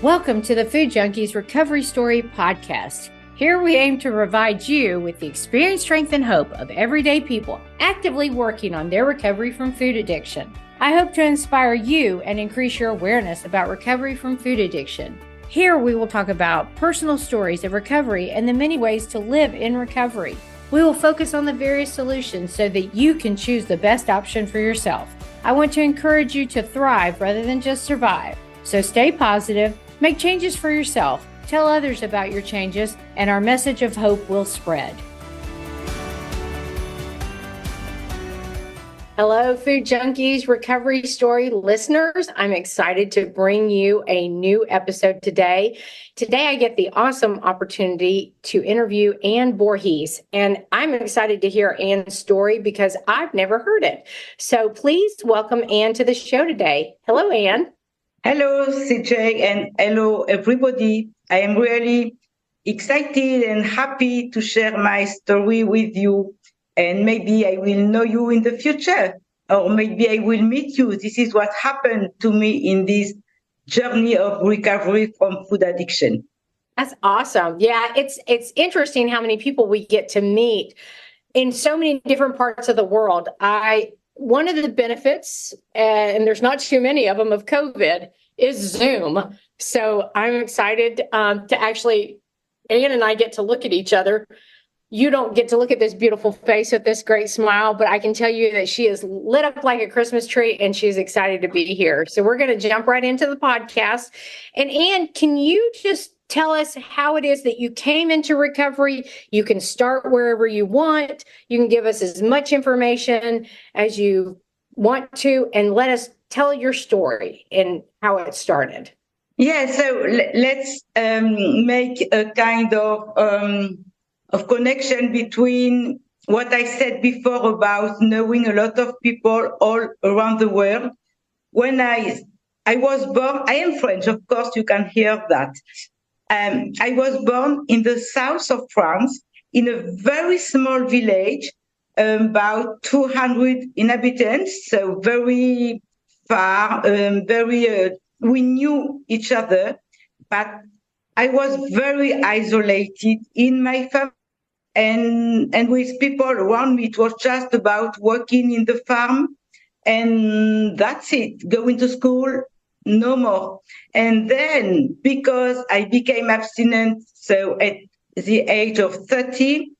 Welcome to the Food Junkies Recovery Story Podcast. Here we aim to provide you with the experience, strength, and hope of everyday people actively working on their recovery from food addiction. I hope to inspire you and increase your awareness about recovery from food addiction. Here we will talk about personal stories of recovery and the many ways to live in recovery. We will focus on the various solutions so that you can choose the best option for yourself. I want to encourage you to thrive rather than just survive. So stay positive, make changes for yourself, tell others about your changes, and our message of hope will spread. Hello, Food Junkies Recovery Story listeners. I'm excited to bring you a new episode today. Today, I get the awesome opportunity to interview Ann Voorhees, and I'm excited to hear Ann's story because I've never heard it. So please welcome Ann to the show today. Hello, Ann. Hello, CJ, and hello, everybody. I am really excited and happy to share my story with you. And maybe I will know you in the future, or maybe I will meet you. This is what happened to me in this journey of recovery from food addiction. That's awesome. Yeah, it's interesting how many people we get to meet in so many different parts of the world. One of the benefits, and there's not too many of them, of COVID is Zoom. So I'm excited to actually, Ann and I get to look at each other. You don't get to look at this beautiful face with this great smile, but I can tell you that she is lit up like a Christmas tree and she's excited to be here. So we're going to jump right into the podcast. And Ann, can you just tell us how it is that you came into recovery? You can start wherever you want. You can give us as much information as you want to, and let us tell your story and how it started. Yeah, so let's make a kind of connection between what I said before about knowing a lot of people all around the world. When I was born, I am French, of course, you can hear that. I was born in the south of France, in a very small village, about 200 inhabitants, so very far, we knew each other, but I was very isolated in my family and with people around me. It was just about working in the farm, and that's it, going to school, no more. And then, because I became abstinent, so at the age of 30,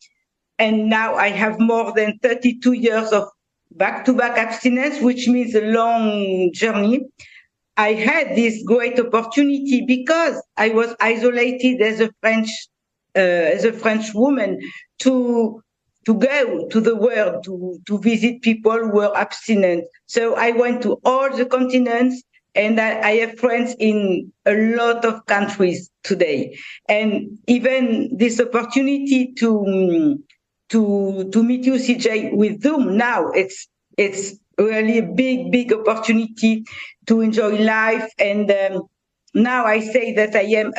and now I have more than 32 years of back-to-back abstinence, which means a long journey. I had this great opportunity because I was isolated as a French woman to go to the world, to visit people who were abstinent. So I went to all the continents, and I have friends in a lot of countries today. And even this opportunity to meet you, CJ, with Zoom now, it's really a big opportunity to enjoy life. And now I say that I am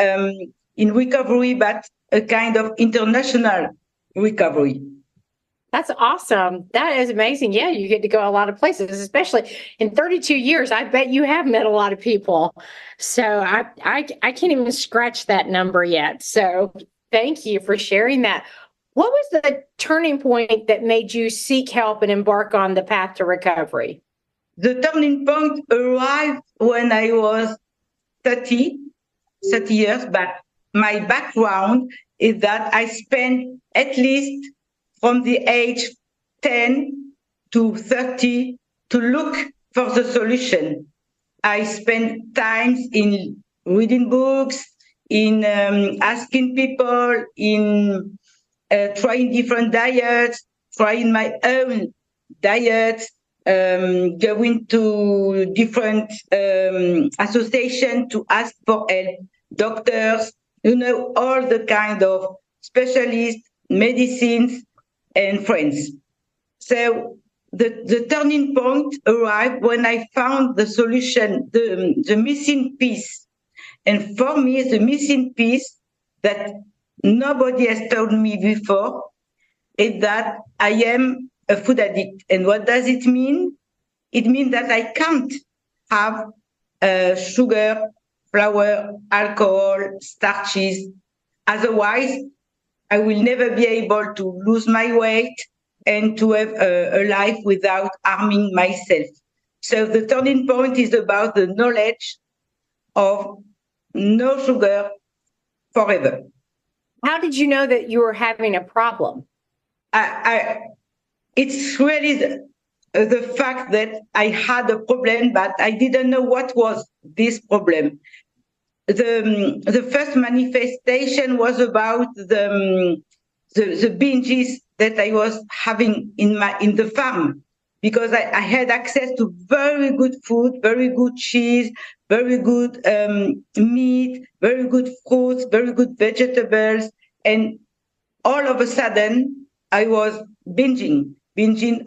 in recovery, but a kind of international recovery. That's awesome. That is amazing. Yeah, you get to go a lot of places, especially in 32 years. I bet you have met a lot of people. So I can't even scratch that number yet. So thank you for sharing that. What was the turning point that made you seek help and embark on the path to recovery? The turning point arrived when I was 30 years back. My background is that I spent at least from the age 10 to 30 to look for the solution. I spent times in reading books, in asking people, in trying different diets, trying my own diet, going to different associations to ask for help, doctors, all the kind of specialists, medicines, and friends. So the turning point arrived when I found the solution, the missing piece. And for me, the missing piece that nobody has told me before is that I am a food addict. And what does it mean? It means that I can't have sugar, flour, alcohol, starches. Otherwise, I will never be able to lose my weight and to have a life without harming myself. So the turning point is about the knowledge of no sugar forever. How did you know that you were having a problem? It's really the fact that I had a problem, but I didn't know what was this problem. The first manifestation was about the binges that I was having in the farm, because I had access to very good food, very good cheese, very good meat, very good fruits, very good vegetables, and all of a sudden I was binging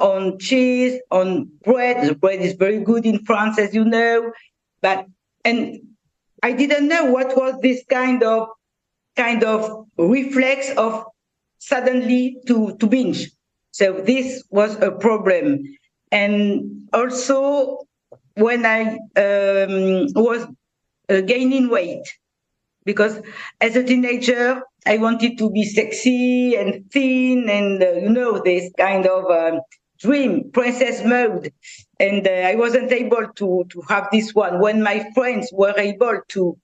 on cheese, on bread. The bread is very good in France, as you know, and I didn't know what was this kind of reflex of suddenly to binge. So this was a problem. And also when I was gaining weight, because as a teenager, I wanted to be sexy and thin and, this kind of dream, princess mode. And I wasn't able to have this one. When my friends were able to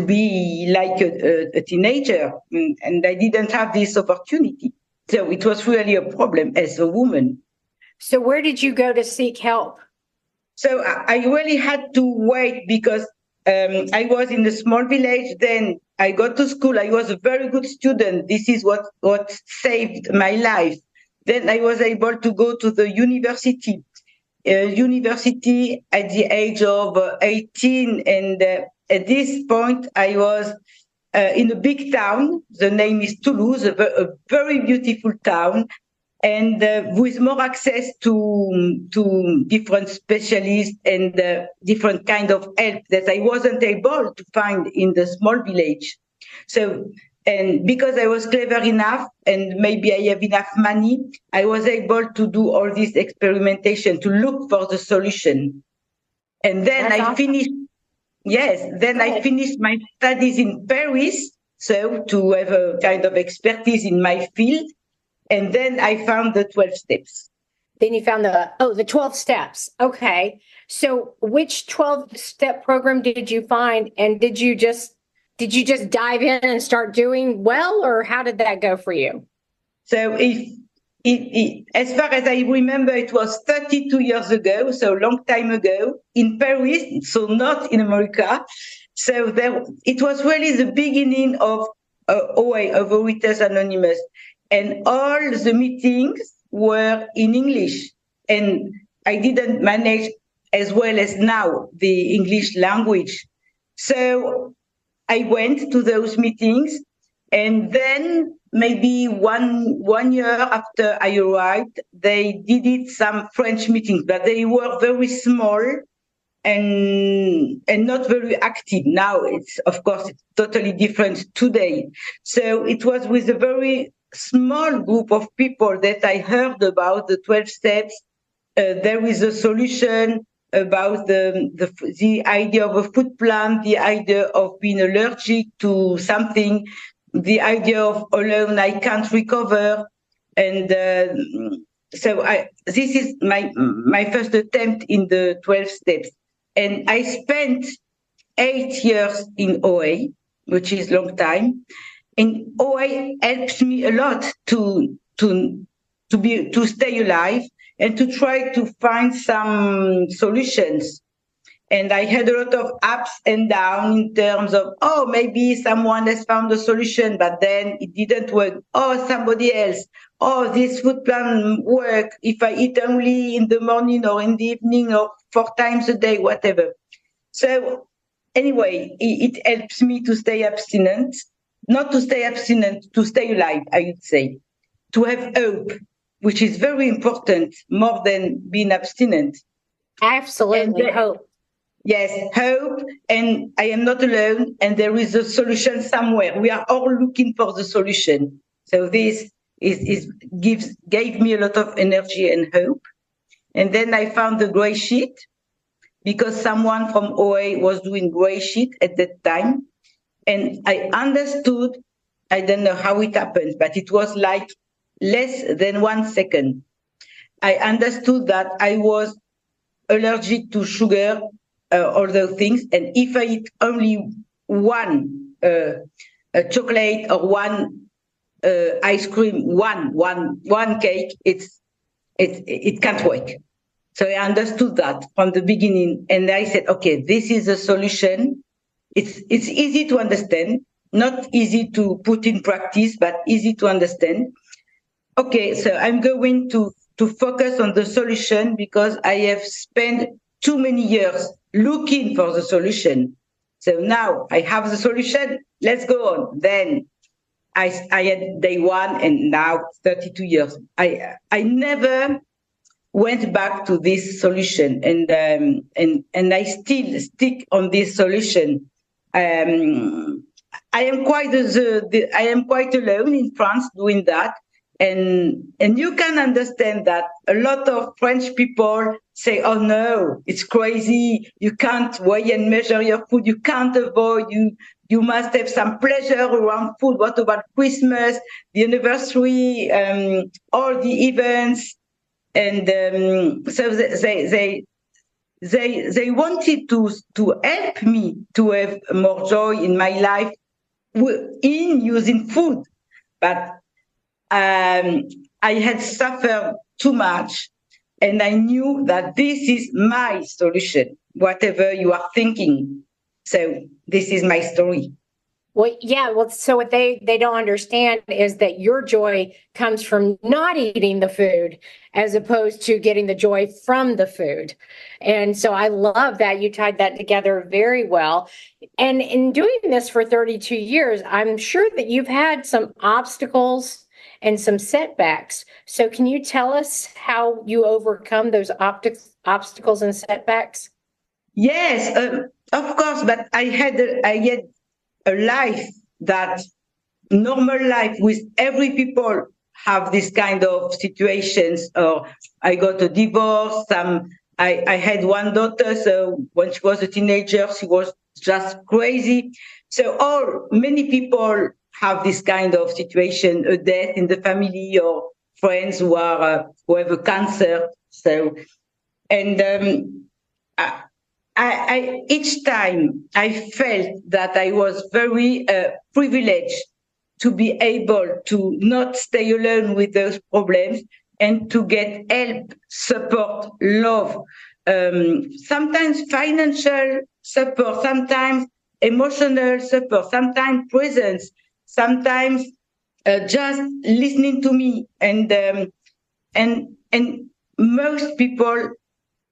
be like a teenager, and I didn't have this opportunity. So it was really a problem as a woman. So where did you go to seek help? So I really had to wait, because I was in a small village. Then I got to school. I was a very good student. This is what saved my life. Then I was able to go to the university. University at the age of 18. And at this point, I was in a big town. The name is Toulouse, a very beautiful town, and with more access to different specialists and different kind of help that I wasn't able to find in the small village. So, and because I was clever enough and maybe I have enough money, I was able to do all this experimentation to look for the solution. And then I finished my studies in Paris, so to have a kind of expertise in my field. And then I found the 12 steps. Then you found the 12 steps. Okay. So which 12-step program did you find? And did you just dive in and start doing well, or how did that go for you? So as far as I remember, it was 32 years ago, so a long time ago, in Paris, so not in America. So it was really the beginning of OA, of Overeaters Anonymous. And all the meetings were in English. And I didn't manage as well as now the English language. So I went to those meetings, and then maybe one year after I arrived, they did some French meetings, but they were very small and not very active. Now it's totally different today. So it was with a very small group of people that I heard about the 12 steps. There is a solution about the idea of a food plan, the idea of being allergic to something, the idea of alone I can't recover. And so this is my first attempt in the 12 steps. And I spent 8 years in OA, which is a long time. And OA helps me a lot to stay alive and to try to find some solutions. And I had a lot of ups and downs in terms of, maybe someone has found a solution, but then it didn't work. Somebody else. This food plan work if I eat only in the morning or in the evening or 4 times a day, whatever. So anyway, it helps me to stay abstinent. Not to stay abstinent, to stay alive, I would say. To have hope, which is very important, more than being abstinent. Absolutely, hope. Yes, hope, and I am not alone, and there is a solution somewhere. We are all looking for the solution. So this gave me a lot of energy and hope. And then I found the gray sheet, because someone from OA was doing gray shit at that time. And I understood, I don't know how it happened, but it was like less than 1 second. I understood that I was allergic to sugar, all those things. And if I eat only one a chocolate or one ice cream, one cake, it can't work. So I understood that from the beginning, and I said, okay, this is a solution. It's easy to understand, not easy to put in practice, but easy to understand. Okay, so I'm going to focus on the solution because I have spent too many years looking for the solution. So now I have the solution. Let's go on. Then I had day one, and now 32 years. I never went back to this solution, and I still stick on this solution. I am quite alone in France doing that, and you can understand that a lot of French people say, "Oh no, it's crazy! You can't weigh and measure your food. You can't avoid. You must have some pleasure around food. What about Christmas, the anniversary, all the events?" And so they wanted to help me to have more joy in my life in using food, but I had suffered too much, and I knew that this is my solution, whatever you are thinking. So this is my story. Well, yeah. Well, so what they don't understand is that your joy comes from not eating the food as opposed to getting the joy from the food. And so I love that you tied that together very well. And in doing this for 32 years, I'm sure that you've had some obstacles and some setbacks. So can you tell us how you overcome those obstacles and setbacks? Yes, of course, but I had a life that normal life with every people have this kind of situations. Or I got a divorce. I had one daughter, so when she was a teenager, she was just crazy. So many people have this kind of situation, a death in the family, or friends who who have a cancer. So, and I each time I felt that I was very privileged to be able to not stay alone with those problems and to get help, support, love, sometimes financial support, sometimes emotional support, sometimes presence, sometimes just listening to me, and most people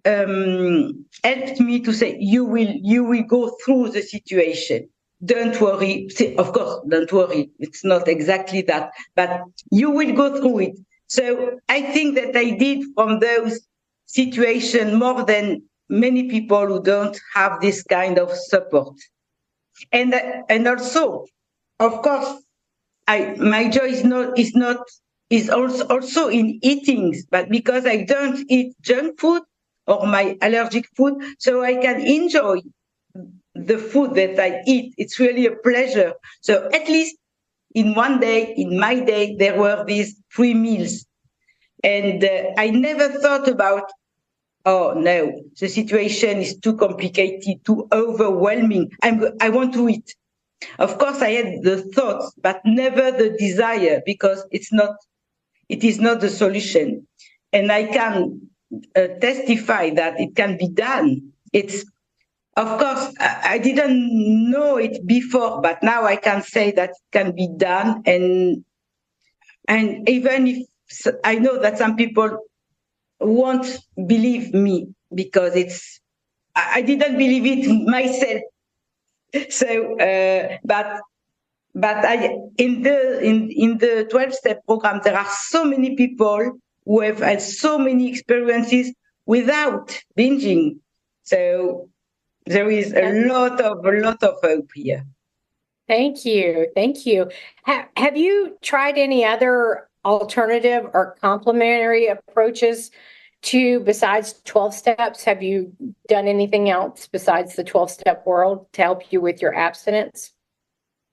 helped me to say, you will go through the situation. Don't worry. Of course, don't worry. It's not exactly that, but you will go through it. So I think that I did from those situations more than many people who don't have this kind of support. And also, of course, my joy is also in eating, but because I don't eat junk food or my allergic food, so I can enjoy the food that I eat. It's really a pleasure. So at least in one day, in my day, there were these 3 meals, and I never thought about, oh no, the situation is too complicated, too overwhelming. I want to eat. Of course, I had the thoughts, but never the desire, because it is not the solution. And I can testify that it can be done. Of course, I didn't know it before, but now I can say that it can be done. And even if I know that some people won't believe me, because I didn't believe it myself. So, but in the 12-step program, there are so many people who have had so many experiences without binging. So there is a lot of hope here. Thank you. Thank you. Have you tried any other alternative or complementary approaches to, besides 12 steps, have you done anything else besides the 12-step world to help you with your abstinence?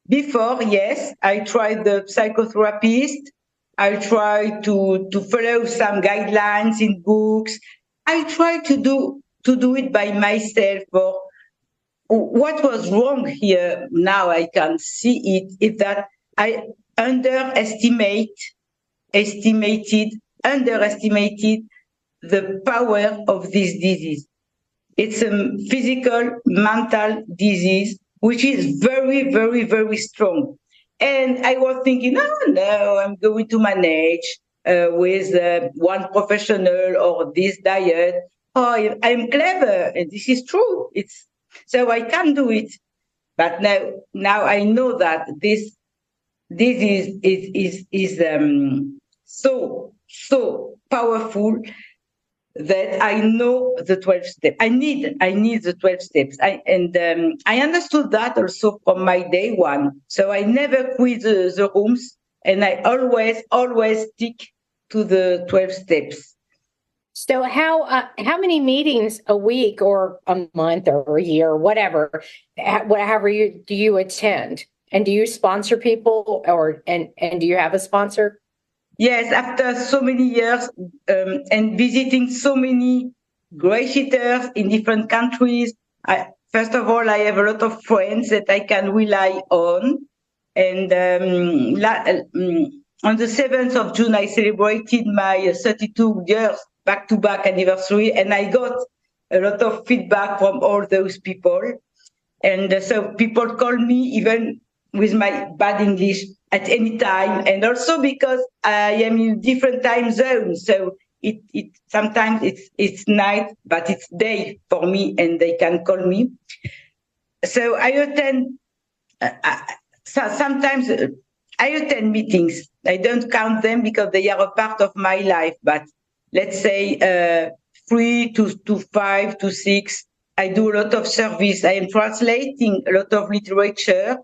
Before, yes, I tried the psychotherapist. I tried to follow some guidelines in books. I tried to do it by myself. Or what was wrong here, now I can see it, is that I underestimated the power of this disease. It's a physical, mental disease, which is very, very, very strong. And I was thinking, no, I'm going to manage with one professional or this diet. Oh, I'm clever, and this is true. It's so I can do it. But now I know that this is so powerful that I know the 12 steps. I need the 12 steps. I understood that also from my day one. So I never quit the rooms, and I always stick to the 12 steps. So how many meetings a week or a month or a year, whatever do you attend? And do you sponsor people and do you have a sponsor? Yes, after so many years and visiting so many great eaters in different countries, first of all, I have a lot of friends that I can rely on. And on the 7th of June, I celebrated my 32 years back-to-back anniversary, and I got a lot of feedback from all those people. And so people call me even with my bad English at any time, and also because I am in different time zones. So it sometimes it's night, but it's day for me, and they can call me. So I attend. Sometimes I attend meetings. I don't count them because they are a part of my life. But let's say 3 to 5 to 6. I do a lot of service. I am translating a lot of literature.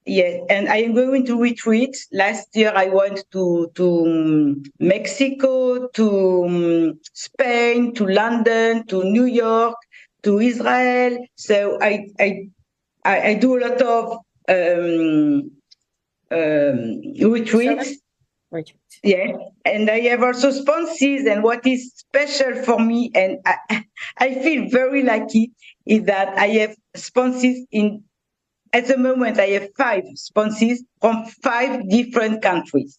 Yes, and I am going to retreats. Last year I went to Mexico, to Spain, to London, to New York, to Israel. So I do a lot of retreats. Yeah, and I have also sponsors. And what is special for me, and I feel very lucky, is that I have sponsors in. At the moment, I have 5 sponsors from 5 different countries.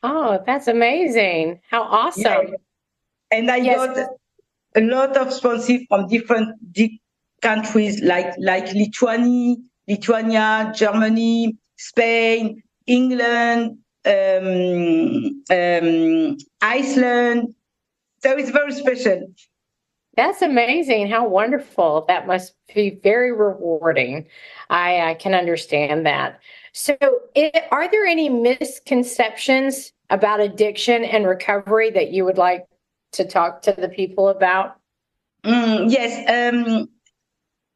Oh, that's amazing. How awesome. Yeah. And I got a lot of sponsors from different countries like Lithuania, Germany, Spain, England, Iceland. So it's very special. That's amazing. How wonderful. That must be very rewarding. I can understand that. So are there any misconceptions about addiction and recovery that you would like to talk to the people about? Yes.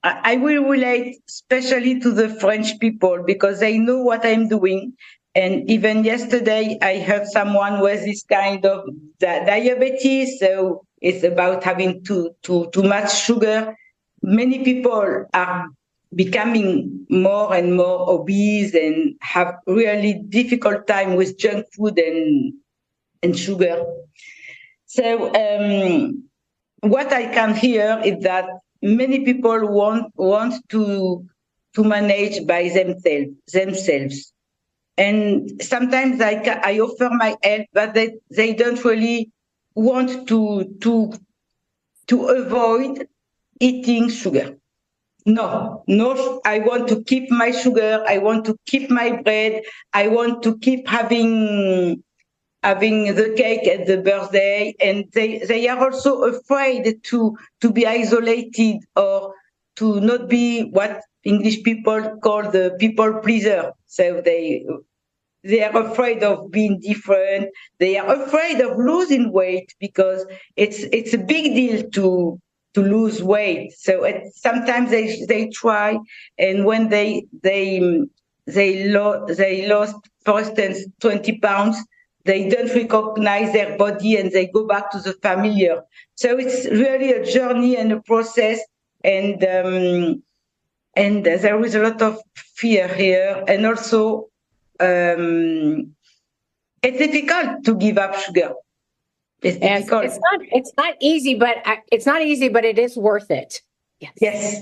I will relate especially to the French people because they know what I'm doing. And even yesterday, I heard someone with this kind of diabetes. So it's about having too much sugar. Many people are becoming more and more obese and have really difficult time with junk food and sugar. So what I can hear is that many people want to manage by themselves. And sometimes I offer my help, but they don't really want to avoid eating sugar. No, I want to keep my sugar. I want to keep my bread. I want to keep having the cake at the birthday. And they are also afraid to be isolated or to not be what English people call the people pleaser. So they are afraid of being different. They are afraid of losing weight because it's a big deal to lose weight. So sometimes they try, and when they lost, for instance, 20 pounds, they don't recognize their body and they go back to the familiar. So it's really a journey and a process, and there is a lot of fear here, and also it's difficult to give up sugar. It's difficult. It's not easy, but it is worth it. Yes.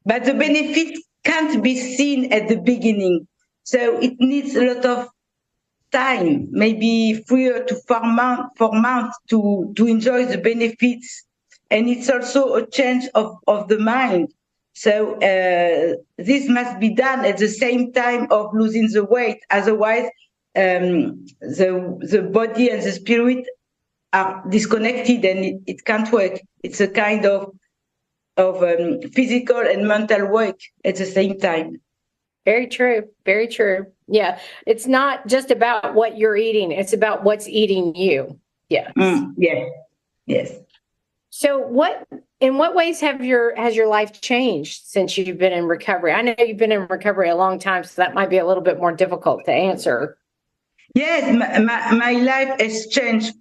But the benefits can't be seen at the beginning. So it needs a lot of time, maybe 3 to 4 months to enjoy the benefits. And it's also a change of the mind. So this must be done at the same time of losing the weight. Otherwise, the body and the spirit are disconnected, and it can't work. It's a kind of physical and mental work at the same time. Very true. Very true. Yeah. It's not just about what you're eating. It's about what's eating you. Yeah. Yes. So in what ways has your life changed since you've been in recovery? I know you've been in recovery a long time, so that might be a little bit more difficult to answer. Yes, my life has changed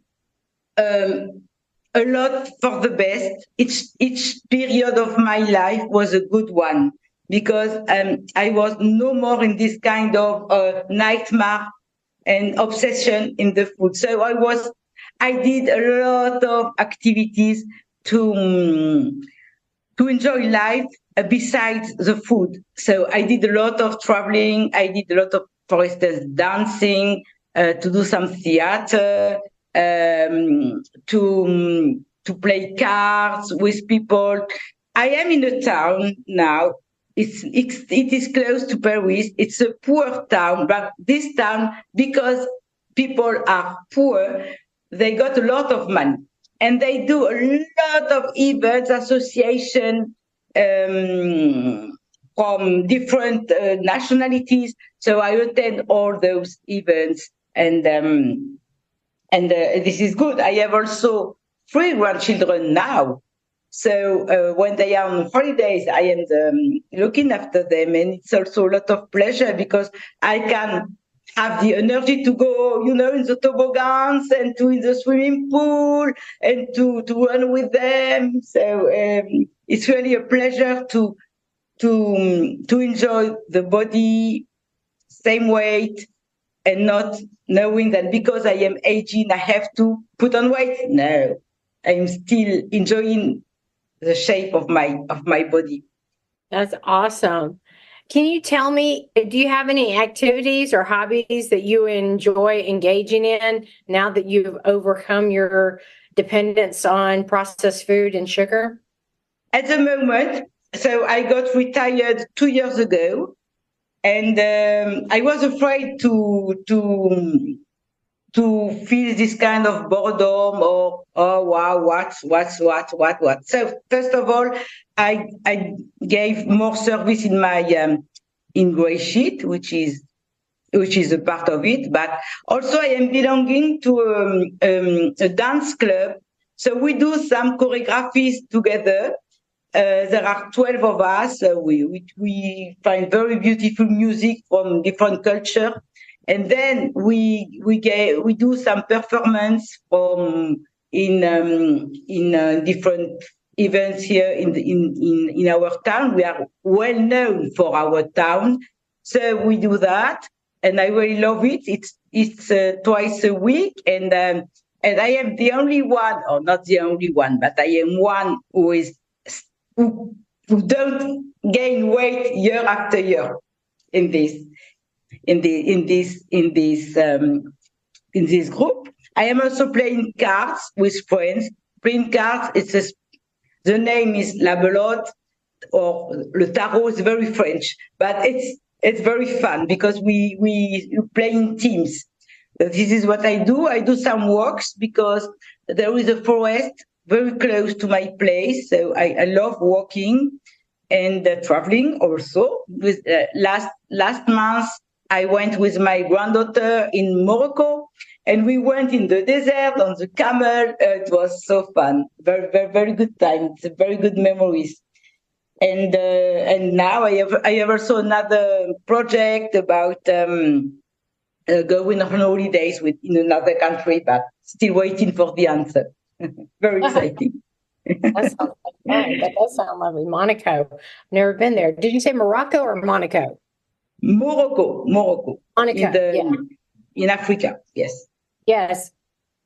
a lot for the best. Each period of my life was a good one, because I was no more in this kind of nightmare and obsession in the food. So I did a lot of activities to enjoy life besides the food. So I did a lot of traveling. I did a lot of, for instance, dancing, to do some theater, to play cards with people. I am in a town now. It is close to Paris. It's a poor town, but this town, because people are poor, they got a lot of money, and they do a lot of events, association from different nationalities. So I attend all those events, and this is good. I have also 3 grandchildren now. So when they are on holidays, I am looking after them, and it's also a lot of pleasure because I can have the energy to go, in the toboggans and in the swimming pool and to run with them. So it's really a pleasure to enjoy the body, same weight, and not knowing that because I am aging, I have to put on weight. No, I'm still enjoying the shape of my body. That's awesome. Can you tell me, do you have any activities or hobbies that you enjoy engaging in now that you've overcome your dependence on processed food and sugar? At the moment, so I got retired 2 years ago, and I was afraid to feel this kind of boredom or, oh wow, what. So first of all, I gave more service in my in sheet, which is a part of it. But also I am belonging to a dance club. So we do some choreographies together. There are 12 of us. We find very beautiful music from different cultures. And then we do some performance from in different events here in our town. We are well known for our town, so we do that, and I really love it. It's twice a week, and I am the only one, or not the only one, but I am one who don't gain weight year after year in this group. I am also playing cards with friends. Playing cards, the name is La Belote, or Le Tarot is very French, but it's very fun because we play in teams. This is what I do. I do some walks because there is a forest very close to my place, so I love walking and traveling also. With last month, I went with my granddaughter in Morocco, and we went in the desert on the camel. It was so fun. Very, very, very good time. It's a very good memories. And now I have also another project about going on holidays in another country, but still waiting for the answer. Very exciting. That sounds like fun. That does sound lovely. Monaco. Never been there. Did you say Morocco or Monaco? Morocco, Monaco. in Africa. Yes. Yes.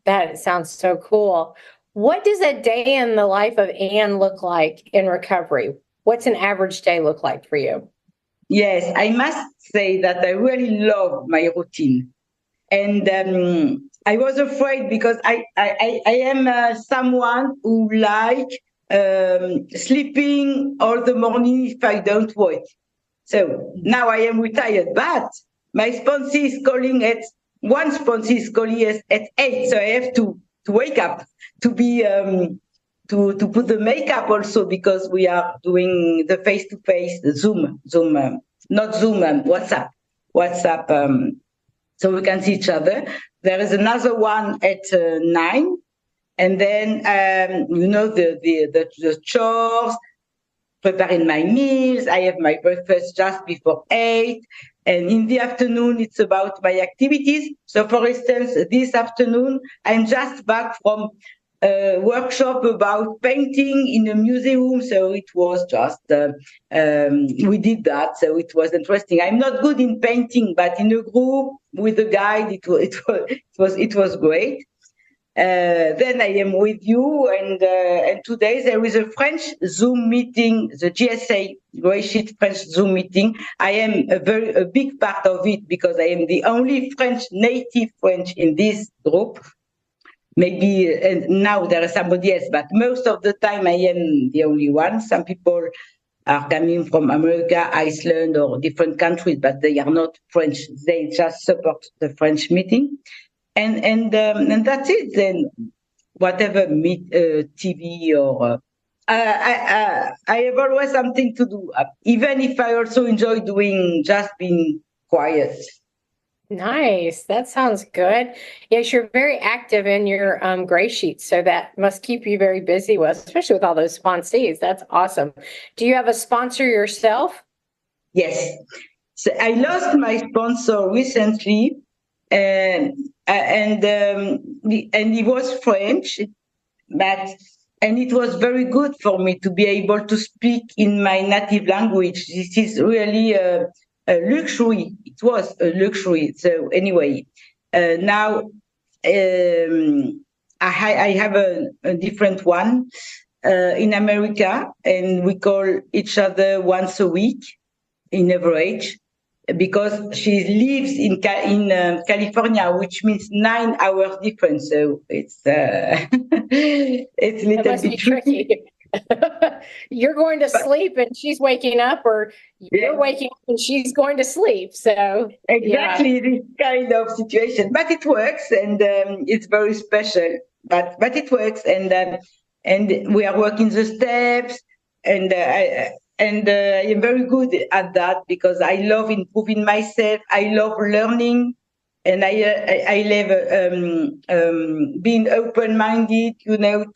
That sounds so cool. What does a day in the life of Anne look like in recovery? What's an average day look like for you? Yes, I must say that I really love my routine. And I was afraid because I am someone who like sleeping all the morning if I don't work. So now I am retired, but my sponsor is calling at one sponsor is calling us at 8, so I have to wake up to be to put the makeup also because we are doing the face-to-face Zoom, not Zoom, WhatsApp. So we can see each other. There is another one at 9, and then the chores, preparing my meals. I have my breakfast just before 8, and in the afternoon it's about my activities. So, for instance, this afternoon I'm just back from a workshop about painting in a museum. So it was just we did that. So it was interesting. I'm not good in painting, but in a group with a guide, it was great. Then I am with you, and today there is a French Zoom meeting, the GSA Grey Sheet French Zoom meeting. I am a big part of it because I am the only native French in this group. Maybe and now there is somebody else, but most of the time I am the only one. Some people are coming from America, Iceland, or different countries, but they are not French. They just support the French meeting. And that's it. Then whatever TV or I have always something to do. Even if I also enjoy doing just being quiet. Nice. That sounds good. Yes, you're very active in your gray sheets, so that must keep you very busy especially with all those sponsees. That's awesome. Do you have a sponsor yourself? Yes. So I lost my sponsor recently, and he was French, and it was very good for me to be able to speak in my native language. This is really a luxury. It was a luxury. So anyway, now I have a different one in America, and we call each other once a week in average, because she lives in California, which means 9 hours difference. So it's it's a little bit tricky. You're going to sleep and she's waking up, or you're waking up and she's going to sleep. So exactly this kind of situation, but it works, and it's very special. But it works, and we are working the steps, and I am very good at that because I love improving myself. I love learning, and I love being open-minded.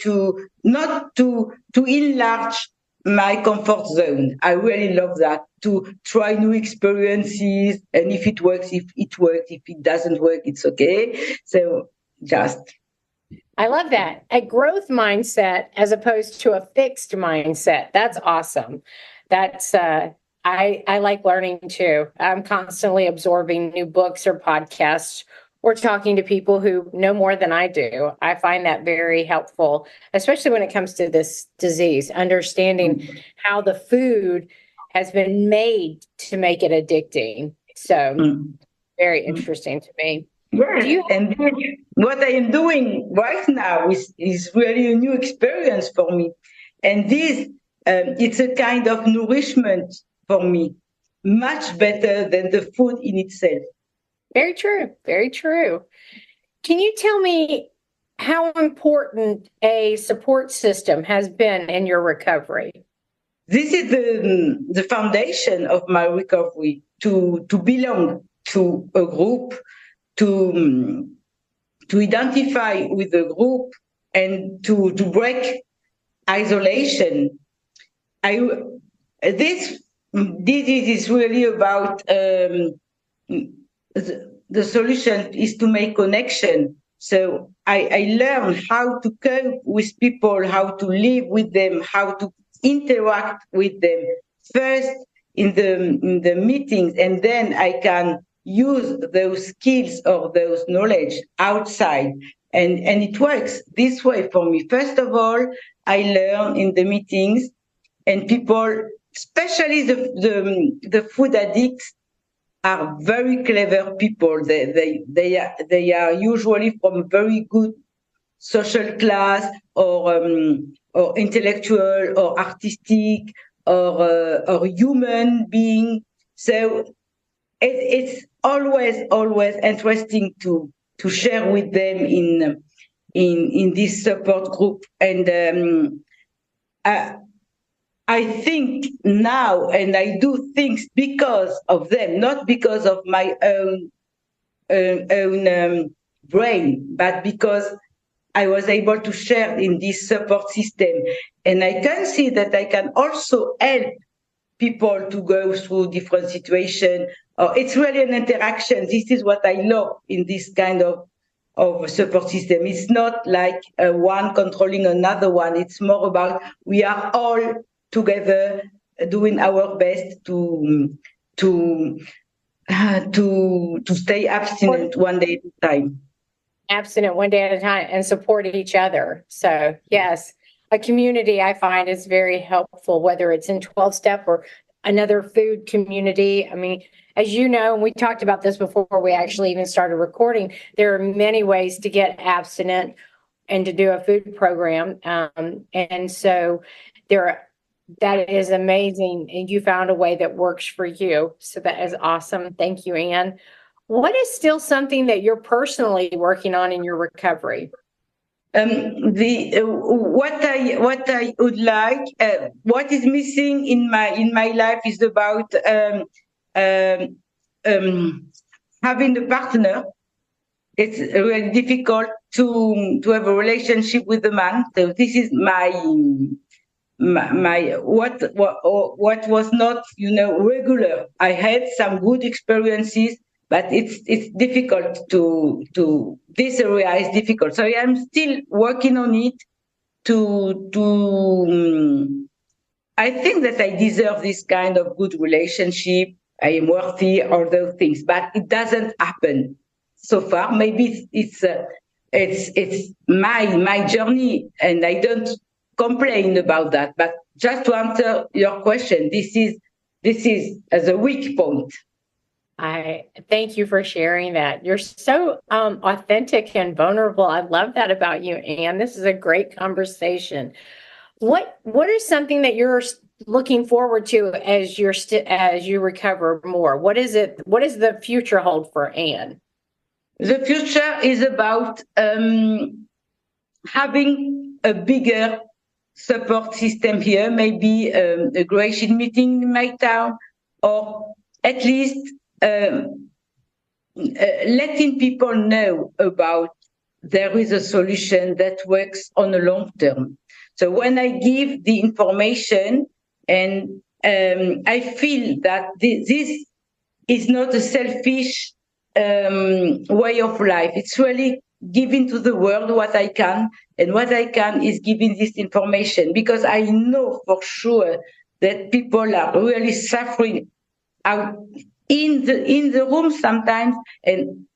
To not to enlarge my comfort zone. I really love that, to try new experiences, and if it works, if it doesn't work, it's okay. So just. I love that. A growth mindset as opposed to a fixed mindset. That's awesome. That's I like learning too. I'm constantly absorbing new books or podcasts or talking to people who know more than I do. I find that very helpful, especially when it comes to this disease, understanding how the food has been made to make it addicting. So very interesting to me. Yes, and what I am doing right now is really a new experience for me. And this, it's a kind of nourishment for me, much better than the food in itself. Very true. Very true. Can you tell me how important a support system has been in your recovery? This is the foundation of my recovery, to belong to a group, to identify with the group, and to break isolation. This is really about the solution is to make connection. So I learned how to cope with people, how to live with them, how to interact with them first in the meetings, and then I can use those skills or those knowledge outside. And it works this way for me. First of all, I learn in the meetings, and people, especially the food addicts, are very clever people. They are usually from a very good social class, or intellectual or artistic, or human being. So it's always interesting to share with them in this support group. And I think now, and I do things because of them, not because of my own brain, but because I was able to share in this support system. And I can see that I can also help people to go through different situations. It's really an interaction. This is what I love in this kind of support system. It's not like one controlling another one. It's more about we are all together doing our best to stay abstinent one day at a time. Abstinent one day at a time and support each other. So yes, a community I find is very helpful, whether it's in 12-step or another food community. I mean, as you know, and we talked about this before we actually even started recording, there are many ways to get abstinent and to do a food program. And so that is amazing. And you found a way that works for you. So that is awesome. Thank you, Anne. What is still something that you're personally working on in your recovery? What I would like, what is missing in my life is about having a partner. It's really difficult to have a relationship with a man. So this is my what was not regular. I had some good experiences, but it's difficult to this area is difficult. So I'm still working on it. I think that I deserve this kind of good relationship. I am worthy, all those things, but it doesn't happen so far. Maybe it's my journey, and I don't complain about that. But just to answer your question, this is as a weak point. I thank you for sharing that. You're so authentic and vulnerable. I love that about you, Anne. This is a great conversation. What is something that you're looking forward to as you recover more? What is it? What does the future hold for Anne? The future is about having a bigger support system here, maybe a graduation meeting in my town, or at least letting people know about there is a solution that works on a long term. So when I give the information, and I feel that this is not a selfish way of life. It's really giving to the world what I can, and what I can is giving this information, because I know for sure that people are really suffering out in the room sometimes, and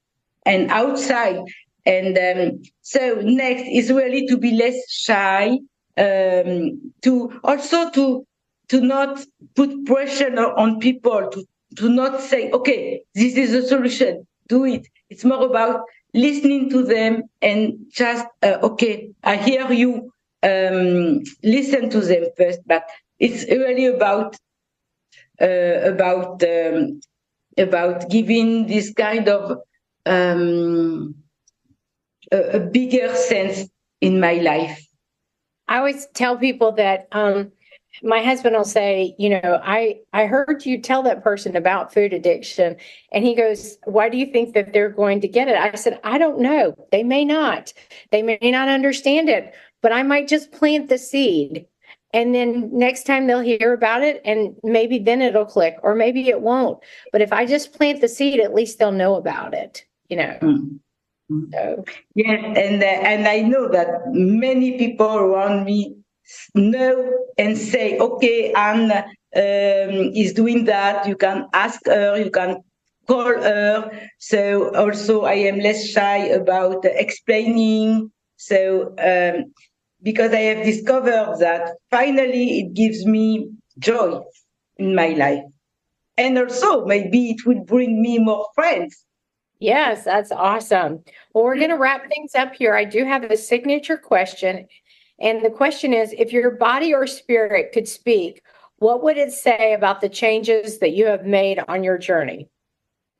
outside. And so next is really to be less shy, to also to not put pressure on people, to not say, okay, this is a solution, do it. It's more about listening to them and just, okay, I hear you, listen to them first. But it's really about giving this kind of a bigger sense in my life. I always tell people that my husband will say, I heard you tell that person about food addiction. And he goes, why do you think that they're going to get it? I said, I don't know. They may not. They may not understand it, but I might just plant the seed. And then next time they'll hear about it, and maybe then it'll click, or maybe it won't. But if I just plant the seed, at least they'll know about it, Mm. So, Yes, and I know that many people around me know and say, okay, Anne is doing that. You can ask her, you can call her. So also, I am less shy about explaining. So because I have discovered that finally it gives me joy in my life, and also maybe it will bring me more friends. yes, that's awesome. Well, we're going to wrap things up here. I do have a signature question. And the question is, if your body or spirit could speak, what would it say about the changes that you have made on your journey?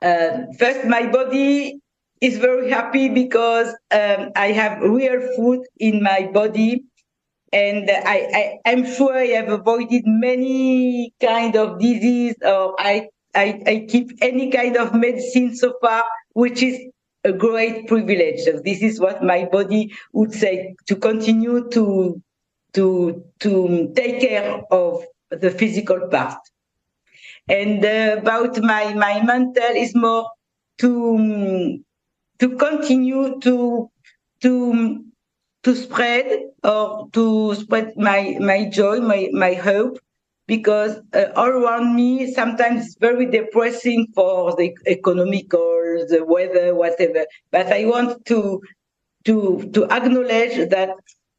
First, my body is very happy because I have real food in my body, and I'm sure I have avoided many kind of disease, or I keep any kind of medicine so far, which is a great privilege. So this is what my body would say, to continue to take care of the physical part. And about my mental is more to continue to to spread my joy, my hope, because all around me sometimes it's very depressing for the economical, the weather, whatever. But I want to acknowledge that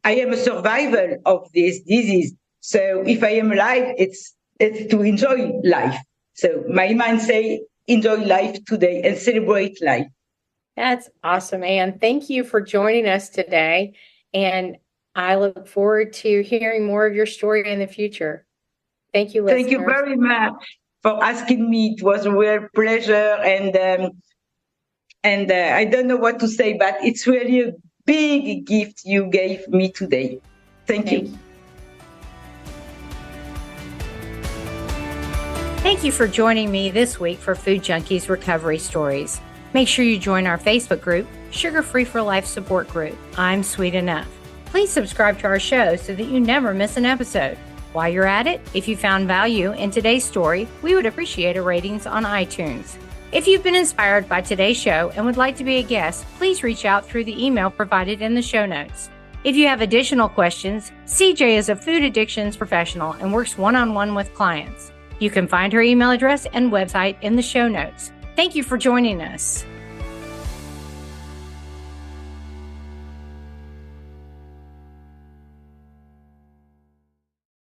I am a survivor of this disease. So if I am alive, it's to enjoy life. So my mind say, enjoy life today and celebrate life. That's awesome, Anne. Thank you for joining us today. And I look forward to hearing more of your story in the future. Thank you, listeners. Thank you very much for asking me. It was a real pleasure, and I don't know what to say, but it's really a big gift you gave me today. Thank you. Thank you for joining me this week for Food Junkies Recovery Stories. Make sure you join our Facebook group, Sugar Free for Life Support Group. I'm Sweet Enough. Please subscribe to our show so that you never miss an episode. While you're at it, if you found value in today's story, we would appreciate a ratings on iTunes. If you've been inspired by today's show and would like to be a guest, please reach out through the email provided in the show notes. If you have additional questions, CJ is a food addictions professional and works one-on-one with clients. You can find her email address and website in the show notes. Thank you for joining us.